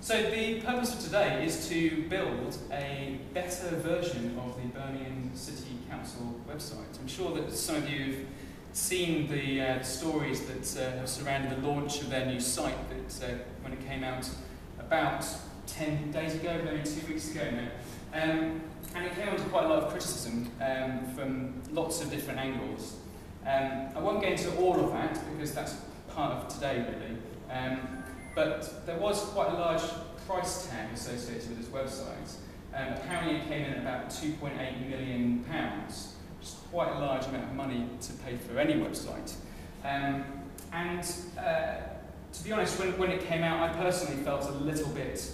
So the purpose of today is to build a better version of the Birmingham City Council website. I'm sure that some of you have seen the stories that have surrounded the launch of their new site that when it came out about 10 days ago, maybe 2 weeks ago now. And it came under quite a lot of criticism from lots of different angles. I won't get into all of that because that's part of today really. But there was quite a large price tag associated with this website. Apparently it came in at about £2.8 million, which is quite a large amount of money to pay for any website. To be honest, when it came out, I personally felt a little bit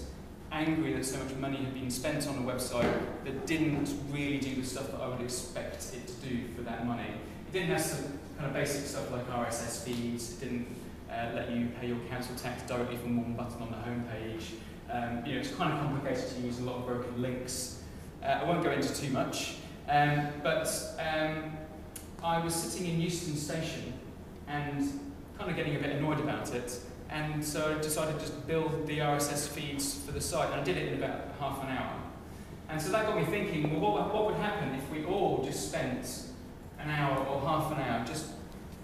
angry that so much money had been spent on a website that didn't really do the stuff that I would expect it to do for that money. It didn't have some kind of basic stuff like RSS feeds, it didn't let you pay your council tax directly from one button on the homepage. It's kind of complicated to use, a lot of broken links. I won't go into too much, but I was sitting in Euston Station and kind of getting a bit annoyed about it, and so I decided to just build the RSS feeds for the site, and I did it in about half an hour. And so that got me thinking, well, what would happen if we all just spent an hour or half an hour just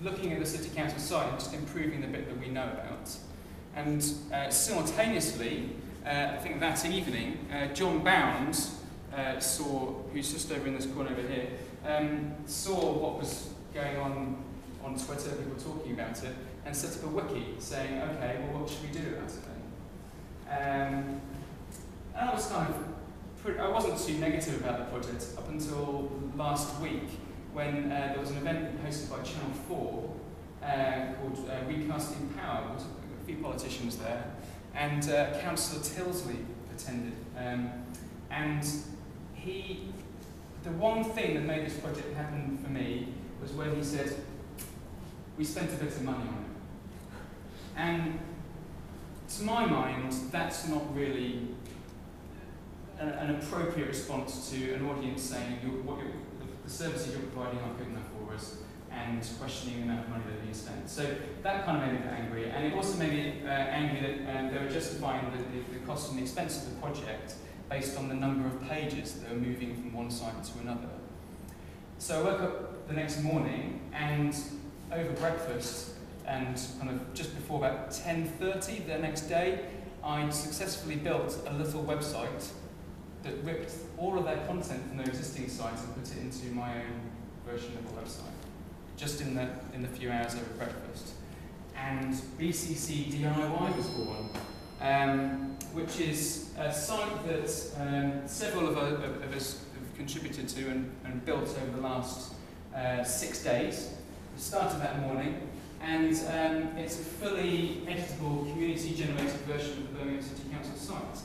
looking at the City Council site and just improving the bit that we know about. And simultaneously, I think that evening, John Bounds who's just over in this corner over here, saw what was going on Twitter, people were talking about it, and set up a wiki saying, okay, well, what should we do about it then? And I was I wasn't too negative about the project up until last week, when there was an event hosted by Channel 4 called Recasting Power. There was a few politicians there, and Councillor Tilsley attended. And the one thing that made this project happen for me was when he said, we spent a bit of money on it. And to my mind, that's not really an appropriate response to an audience saying the services you're providing aren't good enough for us, and questioning the amount of money that are being spent. So that kind of made me a bit angry, and it also made me angry that they were justifying the cost and the expense of the project based on the number of pages that were moving from one site to another. So I woke up the next morning, and over breakfast, and kind of just before about 10:30 the next day, I successfully built a little website that ripped all of their content from their existing sites and put it into my own version of the website, just in the few hours over breakfast. And BCC DIY was born, which is a site that several of us have contributed to and built over the last 6 days. We started that morning, and it's a fully editable, community-generated version of the Birmingham City Council site.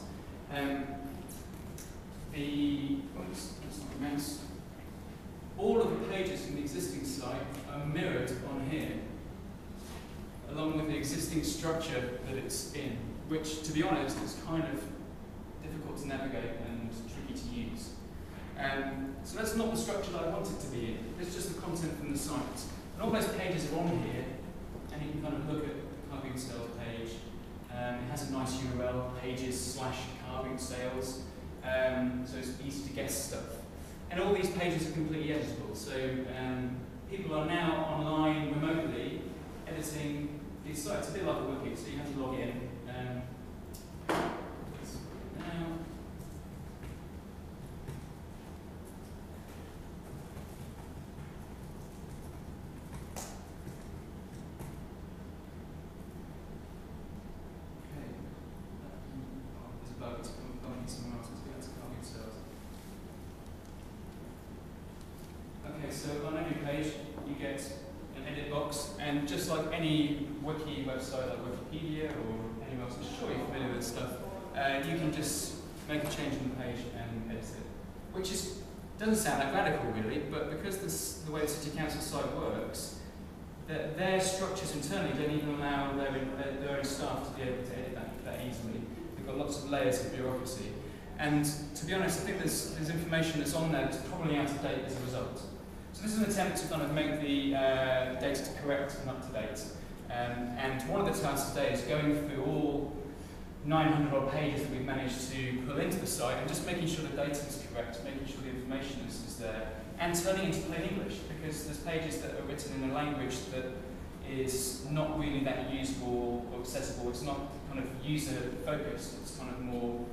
All of the pages from the existing site are mirrored on here, along with the existing structure that it's in, which, to be honest, is kind of difficult to navigate and tricky to use. So that's not the structure that I want it to be in. It's just the content from the site. And all those pages are on here, and you can kind of look at the carving sales page. It has a nice URL, pages/carving sales. So it's easy to guess stuff. And all these pages are completely editable, so people are now online remotely editing these sites. It's a bit like a wiki, so you have to log in. So on every page you get an edit box, and just like any wiki website like Wikipedia or anyone else, I'm sure you're familiar with this stuff, you can just make a change on the page and edit it. Which doesn't sound that radical really, but because the way the City Council site works, their structures internally don't even allow their own staff to be able to edit that easily. They've got lots of layers of bureaucracy. And to be honest, I think there's information that's on there that's probably out of date as a result. So this is an attempt to kind of make the data correct and up to date. And one of the tasks today is going through all 900 odd pages that we've managed to pull into the site, and just making sure the data is correct, making sure the information is there, and turning into plain English, because there's pages that are written in a language that is not really that usable or accessible. It's not kind of user focused, it's kind of more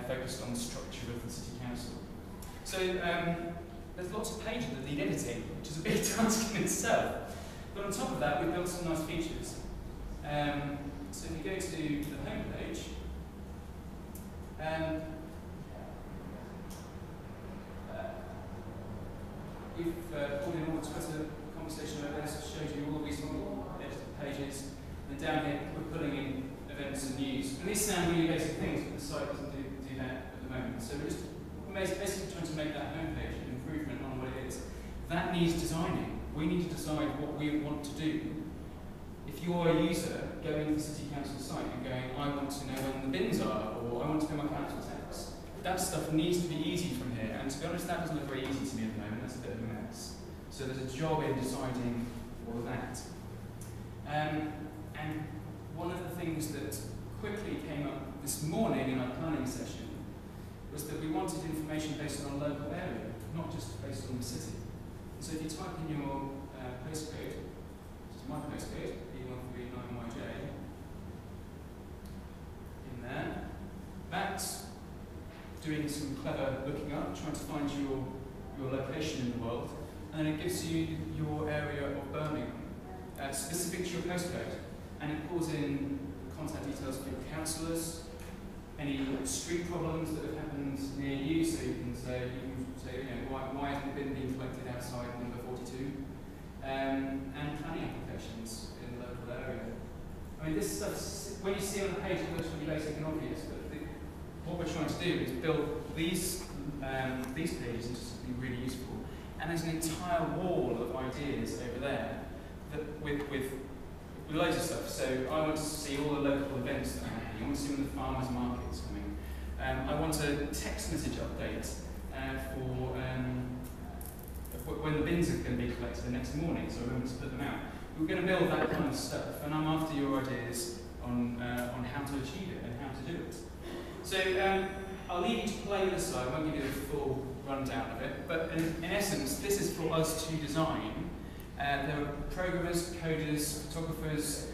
focused on the structure of the city council. So there's lots of pages that need editing, which is a big task in itself. But on top of that, we've built some nice features. So if you go to the home page, we've pulled in all the Twitter conversation over there, so it shows you all the recent edited pages. And down here, we're pulling in events and news. And these sound really basic things, but the site doesn't do that at the moment. So we're basically trying to make that home page an improvement on what it is. That needs designing. We need to decide what we want to do. If you're a user going to the City Council site and going, I want to know when the bins are, or I want to pay my council tax, that stuff needs to be easy from here. And to be honest, that doesn't look very easy to me at the moment. That's a bit of a mess. So there's a job in deciding all of that. And one of the things that quickly came up this morning in our planning session was that we wanted information based on a local area, not just based on the city. So if you type in your postcode, which is my postcode, B139YJ, in there, that's doing some clever looking up, trying to find your location in the world, and then it gives you your area of Birmingham, specific to your postcode, and it pulls in contact details for your councillors, any street problems that have happened near you, so you can say, why hasn't it been being collected outside number 42, and planning applications in the local area. I mean, this stuff, when you see it on the page, it looks really basic and obvious, but what we're trying to do is build these pages into something really useful. And there's an entire wall of ideas over there that with loads of stuff. So I want to see all the local events that are happening. I want to see when the farmers' market's coming. I want a text message update for when the bins are going to be collected the next morning, so I remember to put them out. We're going to build that kind of stuff, and I'm after your ideas on how to achieve it and how to do it. So I'll leave you to play with the site. I won't give you the full rundown of it, but in essence, this is for us to design. There are programmers, coders, photographers,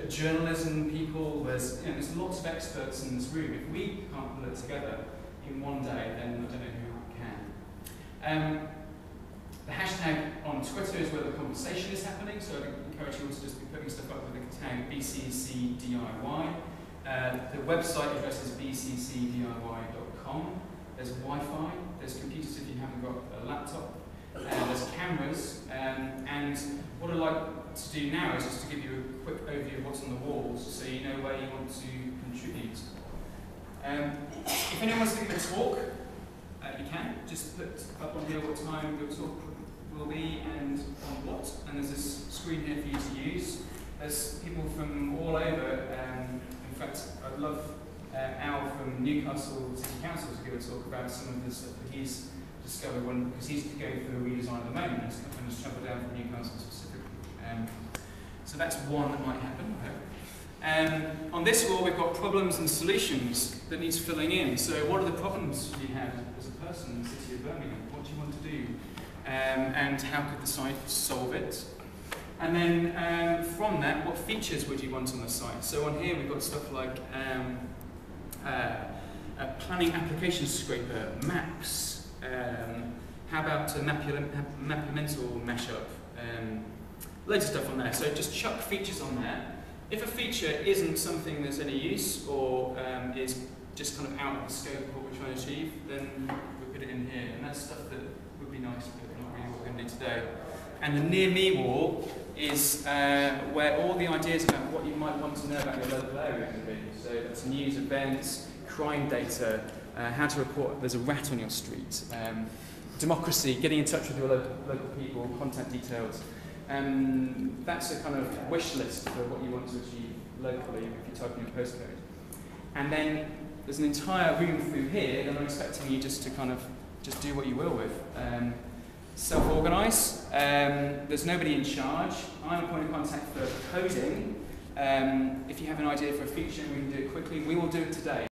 journalism people. There's lots of experts in this room. If we can't pull it together in one day, then I don't know who can. The hashtag on Twitter is where the conversation is happening, so I encourage you all to just be putting stuff up with the tag BCCDIY. The website address is BCCDIY.com. There's Wi-Fi, there's computers if you haven't got a laptop, there's cameras, and what I'd like to do now is just to give you a quick overview of what's on the walls so you know where you want to contribute. If anyone wants to give a talk, you can. Just put up on here what time your talk will be and on what, and there's this screen here for you to use. There's people from all over. In fact, I'd love Al from Newcastle City Council to give a talk about some of the stuff that he's discovered because he's going through a redesign at the moment and has travelled down from Newcastle specifically. So that's one that might happen, I hope. On this wall, we've got problems and solutions that needs filling in. So what are the problems you have as a person in the city of Birmingham? What do you want to do? And how could the site solve it? And then from that, what features would you want on the site? So on here we've got stuff like a planning application scraper, maps, how about a Mapimental mashup, loads of stuff on there. So just chuck features on there. If a feature isn't something that's any use or is just kind of out of the scope of what we're trying to achieve, then we put it in here. And that's stuff that would be nice, but not really what we're going to do today. And the Near Me wall is where all the ideas about what you might want to know about your local area can be. So that's news, events, crime data, how to report there's a rat on your street, democracy, getting in touch with your local people, contact details. That's a kind of wish list for what you want to achieve locally if you type in your postcode. And then there's an entire room through here that I'm expecting you just to kind of just do what you will with. Self-organise. There's nobody in charge. I'm a point of contact for coding. If you have an idea for a feature, we can do it quickly. We will do it today.